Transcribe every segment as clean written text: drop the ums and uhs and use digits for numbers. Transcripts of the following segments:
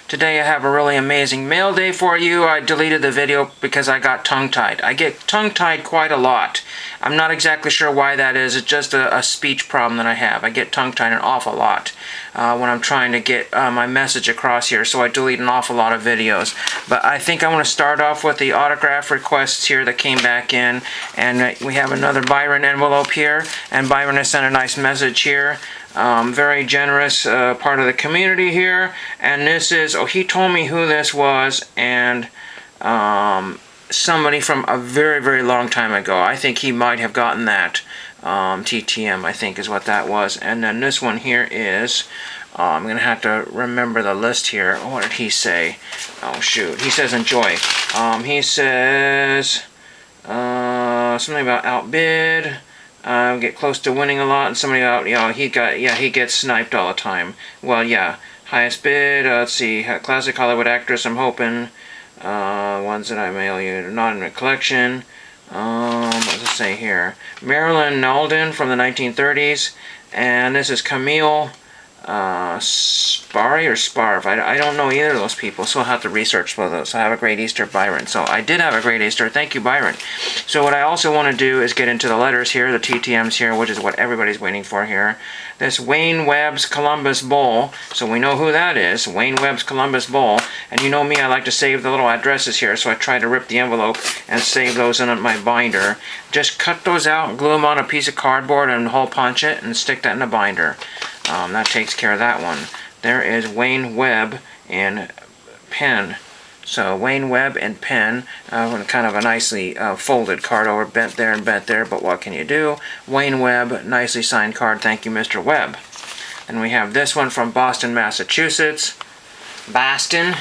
Today I have a really amazing mail day for you. I deleted the video because I got tongue-tied. I get tongue-tied quite a lot. I'm not exactly sure why that is. It's just a speech problem that I have. I get tongue-tied an awful lot when I'm trying to get my message across here, so I delete an awful lot of videos. But I think I want to start off with the autograph requests here that came back in. And we have another Byron envelope here, and Byron has sent a nice message here. Very generous part of the community here, and this is, oh, he told me who this was, and somebody from a very, very long time ago. I think he might have gotten that. TTM, I think, is what that was. And then this one here is, I'm going to have to remember the list here. What did he say? Oh, shoot. He says enjoy. He says something about outbid. Get close to winning a lot, and somebody out, he gets sniped all the time. Well, yeah, highest bid, let's see, classic Hollywood actress, I'm hoping, ones that I mail you, not in the collection. What does it say here? Marilyn Nalden from the 1930s, and this is Camille Spari or Sparv. I don't know either of those people, so I'll have to research for those. So have a great Easter, Byron. So I did have a great Easter. Thank you, Byron. So what I also want to do is get into the letters here, the TTMs here, which is what everybody's waiting for here. This Wayne Webb's Columbus Bowl. So we know who that is. Wayne Webb's Columbus Bowl. And you know me, I like to save the little addresses here, so I try to rip the envelope and save those in my binder. Just cut those out and glue them on a piece of cardboard and hole punch it and stick that in a binder. That takes care of that one. There is Wayne Webb in pen. So Wayne Webb and pen, kind of a nicely folded card over, bent there and bent there, but what can you do? Wayne Webb, nicely signed card, thank you, Mr. Webb. And we have this one from Boston, Massachusetts. Boston.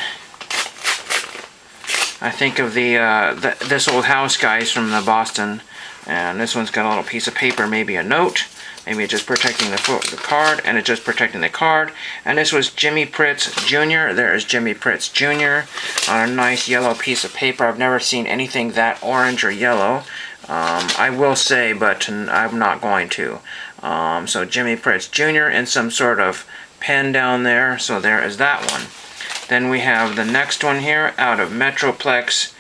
I think of this old house guys from the Boston, and this one's got a little piece of paper, maybe a note. Maybe it's just protecting the card, and it's just protecting the card. And this was Jimmy Pritz Jr. There is Jimmy Pritz Jr. on a nice yellow piece of paper. I've never seen anything that orange or yellow. I will say, but I'm not going to. So Jimmy Pritz Jr. in some sort of pen down there. So there is that one. Then we have the next one here out of Metroplex,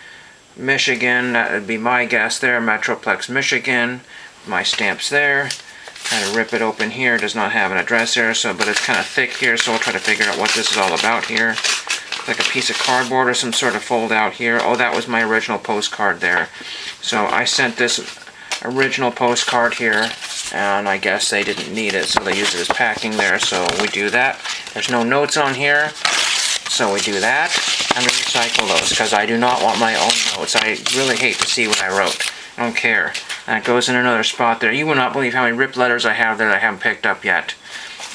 Michigan. That would be my guess there. Metroplex, Michigan. My stamps there. Kind of rip it open here. It does not have an address there, but it's kind of thick here, so we'll try to figure out what this is all about here. Like a piece of cardboard or some sort of fold out here. Oh, that was my original postcard there. So I sent this original postcard here, and I guess they didn't need it, so they used it as packing there, so we do that. There's no notes on here, so we do that, and we recycle those, because I do not want my own notes. I really hate to see what I wrote. I don't care. That goes in another spot there. You will not believe how many ripped letters I have there that I haven't picked up yet.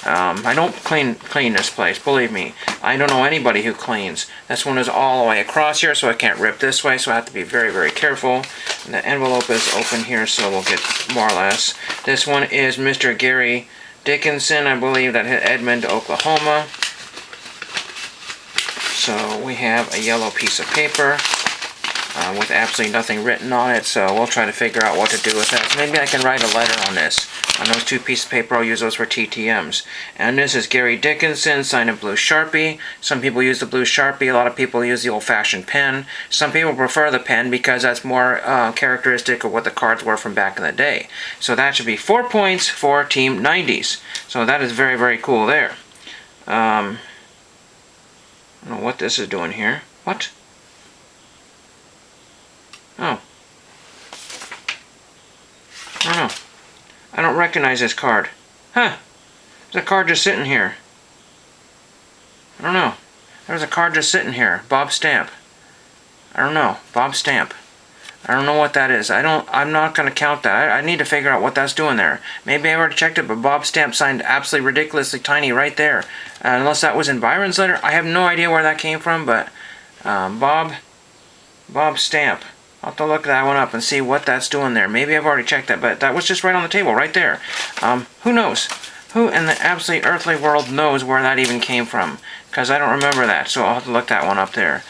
I don't clean this place, believe me. I don't know anybody who cleans. This one is all the way across here, so I can't rip this way, so I have to be very, very careful. And the envelope is open here, so we'll get more or less. This one is Mr. Gary Dickinson, I believe, that hit Edmond, Oklahoma. So we have a yellow piece of paper with absolutely nothing written on it, so we'll try to figure out what to do with that. So maybe I can write a letter on this. On those two pieces of paper, I'll use those for TTMs. And this is Gary Dickinson, signed in blue Sharpie. Some people use the blue Sharpie, a lot of people use the old-fashioned pen. Some people prefer the pen because that's more characteristic of what the cards were from back in the day. So that should be 4 points for Team 90s. So that is very, very cool there. I don't know what this is doing here. What? Oh. I don't know. I don't recognize this card. Huh. There's a card just sitting here. I don't know. There's a card just sitting here. Bob Stamp. I don't know. Bob Stamp. I don't know what that is. I'm not going to count that. I need to figure out what that's doing there. Maybe I already checked it, but Bob Stamp signed absolutely ridiculously tiny right there. Unless that was in Byron's letter. I have no idea where that came from, but Bob Stamp. I'll have to look that one up and see what that's doing there. Maybe I've already checked that, but that was just right on the table, right there. Who knows? Who in the absolute earthly world knows where that even came from? Because I don't remember that, so I'll have to look that one up there.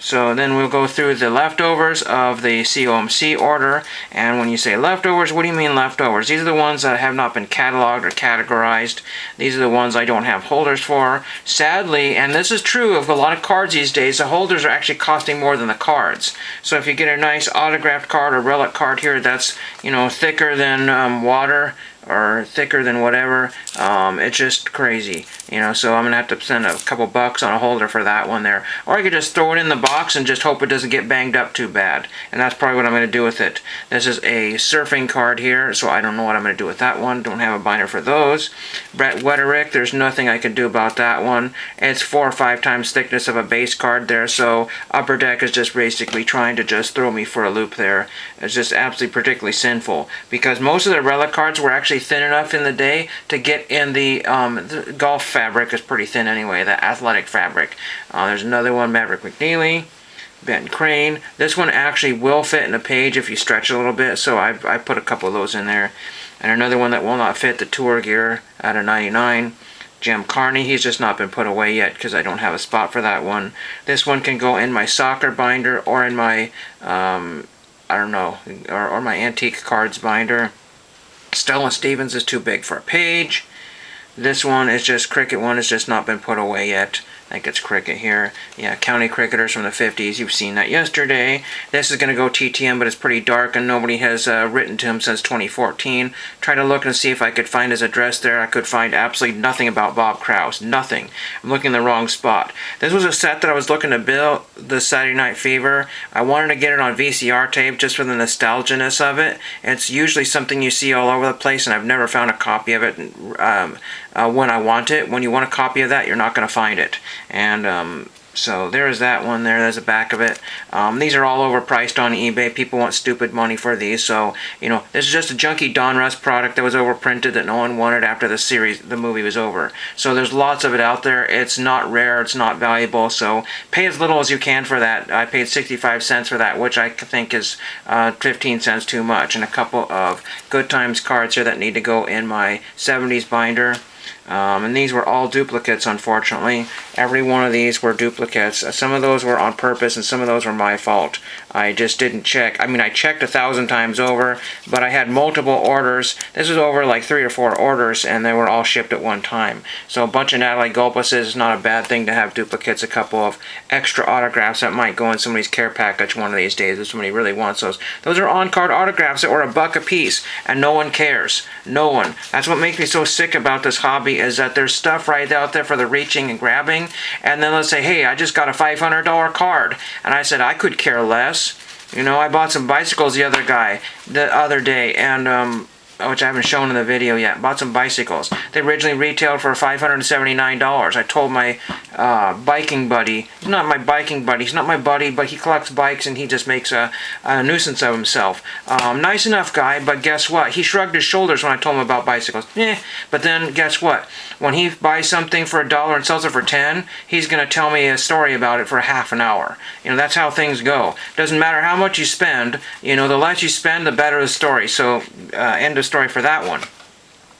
So then we'll go through the leftovers of the COMC order. And when you say leftovers, what do you mean leftovers? These are the ones that have not been cataloged or categorized. These are the ones I don't have holders for. Sadly, and this is true of a lot of cards these days, the holders are actually costing more than the cards. So if you get a nice autographed card or relic card here that's, you know, thicker than water, or thicker than whatever, it's just crazy, you know. So I'm gonna have to spend a couple bucks on a holder for that one there, or I could just throw it in the box and just hope it doesn't get banged up too bad, and that's probably what I'm gonna do with it. This is a surfing card here, so I don't know what I'm gonna do with that one. Don't have a binder for those. Brett Wetterick, there's nothing I can do about that one. It's 4 or 5 times thickness of a base card there, so Upper Deck is just basically trying to just throw me for a loop there. It's just absolutely particularly sinful, because most of the relic cards were actually thin enough in the day to get in the golf fabric is pretty thin anyway, the athletic fabric. There's another one, Maverick McNeely, Benton Crane. This one actually will fit in a page if you stretch a little bit, so I put a couple of those in there. And another one that will not fit, the Tour Gear out of 99. Jim Carney, he's just not been put away yet because I don't have a spot for that one. This one can go in my soccer binder or in my, I don't know, or my antique cards binder. Stella Stevens is too big for a page. This one is just Cricket one, has just not been put away yet. I think it's Cricket here. Yeah, County Cricketers from the 50s. You've seen that yesterday. This is going to go TTM, but it's pretty dark, and nobody has written to him since 2014. Try to look and see if I could find his address there. I could find absolutely nothing about Bob Krause. Nothing. I'm looking in the wrong spot. This was a set that I was looking to build, the Saturday Night Fever. I wanted to get it on VCR tape just for the nostalgia-ness of it. It's usually something you see all over the place, and I've never found a copy of it when I want it. When you want a copy of that, you're not going to find it. And so there's that one there. There's the back of it. These are all overpriced on eBay. People want stupid money for these. So, you know, this is just a junky Don Russ product that was overprinted that no one wanted after the movie was over. So there's lots of it out there. It's not rare. It's not valuable. So pay as little as you can for that. I paid 65 cents for that, which I think is 15 cents too much. And a couple of Good Times cards here that need to go in my 70s binder. And these were all duplicates, unfortunately. Every one of these were duplicates. Some of those were on purpose and some of those were my fault. I just didn't check. I mean, I checked 1,000 times over, but I had multiple orders. This was over like 3 or 4 orders, and they were all shipped at one time. So a bunch of Natalie Gulpases is not a bad thing to have duplicates. A couple of extra autographs that might go in somebody's care package one of these days if somebody really wants those. Those are on-card autographs that were $1 a piece, and no one cares. No one. That's what makes me so sick about this hobby, is that there's stuff right out there for the reaching and grabbing, and then let's say, hey, I just got a $500 card, and I said I could care less. You know, I bought some bicycles the other day, and which I haven't shown in the video yet. Bought some bicycles. They originally retailed for $579. I told my biking buddy, he's not my biking buddy, he's not my buddy, but he collects bikes and he just makes a nuisance of himself. Nice enough guy, but guess what? He shrugged his shoulders when I told him about bicycles. But then guess what? When he buys something for $1 and sells it for 10, he's going to tell me a story about it for half an hour. You know, that's how things go. Doesn't matter how much you spend, you know, the less you spend, the better the story. So, end of story for that one.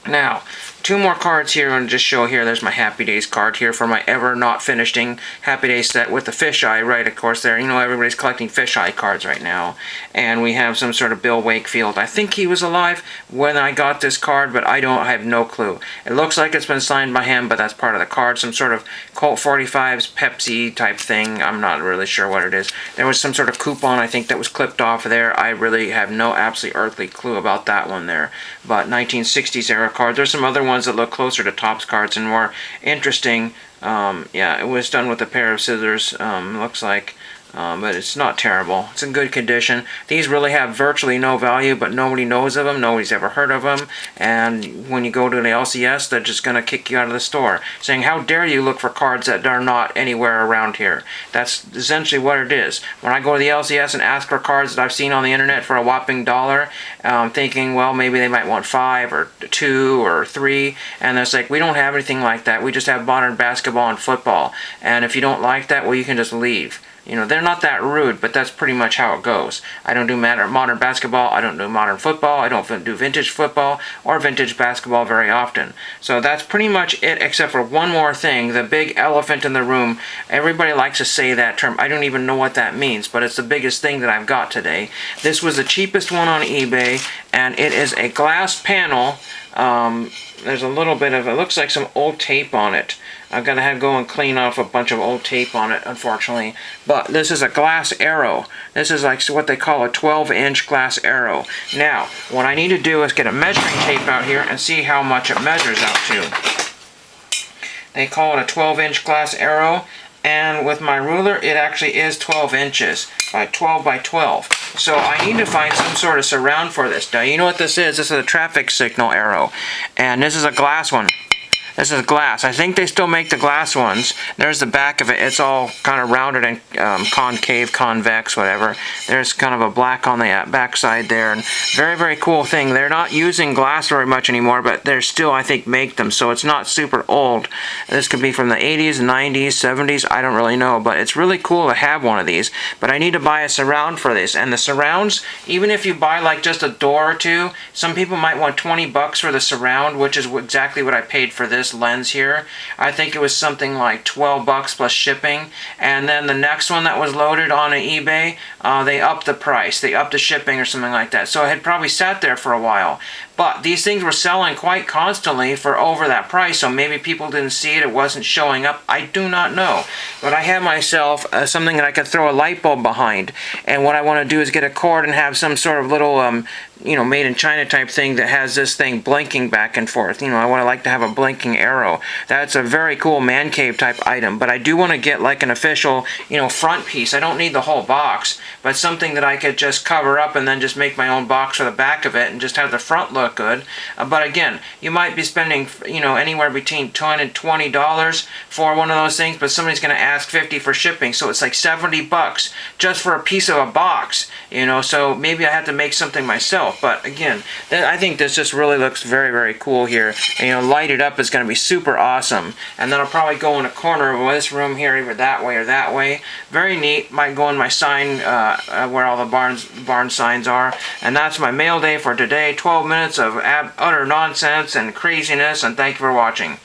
Now, 2 more cards here and just show here. There's my Happy Days card here for my ever not finishing Happy Days set with the fisheye, right? Of course, there. You know, everybody's collecting fisheye cards right now. And we have some sort of Bill Wakefield. I think he was alive when I got this card, but I have no clue. It looks like it's been signed by him, but that's part of the card. Some sort of Colt 45's Pepsi type thing. I'm not really sure what it is. There was some sort of coupon, I think, that was clipped off of there. I really have no absolutely earthly clue about that one there. But 1960s era card. There's some other ones that look closer to Topps cards and more interesting. Yeah, it was done with a pair of scissors, looks like. But it's not terrible. It's in good condition. These really have virtually no value, but nobody knows of them. Nobody's ever heard of them. And when you go to the LCS, they're just going to kick you out of the store, saying, how dare you look for cards that are not anywhere around here. That's essentially what it is. When I go to the LCS and ask for cards that I've seen on the internet for a whopping $1, thinking, well, maybe they might want 5 or 2 or 3, and it's like, we don't have anything like that. We just have modern basketball and football. And if you don't like that, well, you can just leave. You know, they're not that rude, but that's pretty much how it goes. I don't do modern basketball, I don't do modern football, I don't do vintage football or vintage basketball very often. So that's pretty much it, except for one more thing, the big elephant in the room. Everybody likes to say that term. I don't even know what that means, but it's the biggest thing that I've got today. This was the cheapest one on eBay, and it is a glass panel. There's a little bit of, it looks like some old tape on it. I've got to go and clean off a bunch of old tape on it, unfortunately. But this is a glass arrow. This is like what they call a 12-inch glass arrow. Now, what I need to do is get a measuring tape out here and see how much it measures out to. They call it a 12-inch glass arrow, and with my ruler, it actually is 12 inches by 12 by 12. So I need to find some sort of surround for this. Now, you know what this is? This is a traffic signal arrow, and this is a glass one. This is glass. I think they still make the glass ones. There's the back of it. It's all kind of rounded and concave, convex, whatever. There's kind of a black on the back side there. And very, very cool thing. They're not using glass very much anymore, but they're still, I think, make them. So it's not super old. This could be from the 80s, 90s, 70s. I don't really know. But it's really cool to have one of these. But I need to buy a surround for this. And the surrounds, even if you buy like just a door or two, some people might want 20 bucks for the surround, which is exactly what I paid for this lens here. I think it was something like 12 bucks plus shipping, and then the next one that was loaded on eBay, they upped the price, they upped the shipping or something like that, so it had probably sat there for a while. But these things were selling quite constantly for over that price, so maybe people didn't see it, it wasn't showing up, I do not know. But I have myself something that I could throw a light bulb behind, and what I want to do is get a cord and have some sort of little, you know, made in China type thing that has this thing blinking back and forth. You know, I want to like to have a blinking arrow. That's a very cool man cave type item, but I do want to get like an official, you know, front piece. I don't need the whole box, but something that I could just cover up and then just make my own box for the back of it and just have the front look good. But again, you might be spending, you know, anywhere between $10 and $20 for one of those things, but somebody's going to ask $50 for shipping, so it's like 70 bucks just for a piece of a box, you know, so maybe I have to make something myself. But again, I think this just really looks very, very cool here, and you know, light it up is going to be super awesome. And then I'll probably go in a corner of this room here, either that way or that way. Very neat. Might go in my sign where all the barn signs are. And that's my mail day for today. 12 minutes of utter nonsense and craziness, and thank you for watching.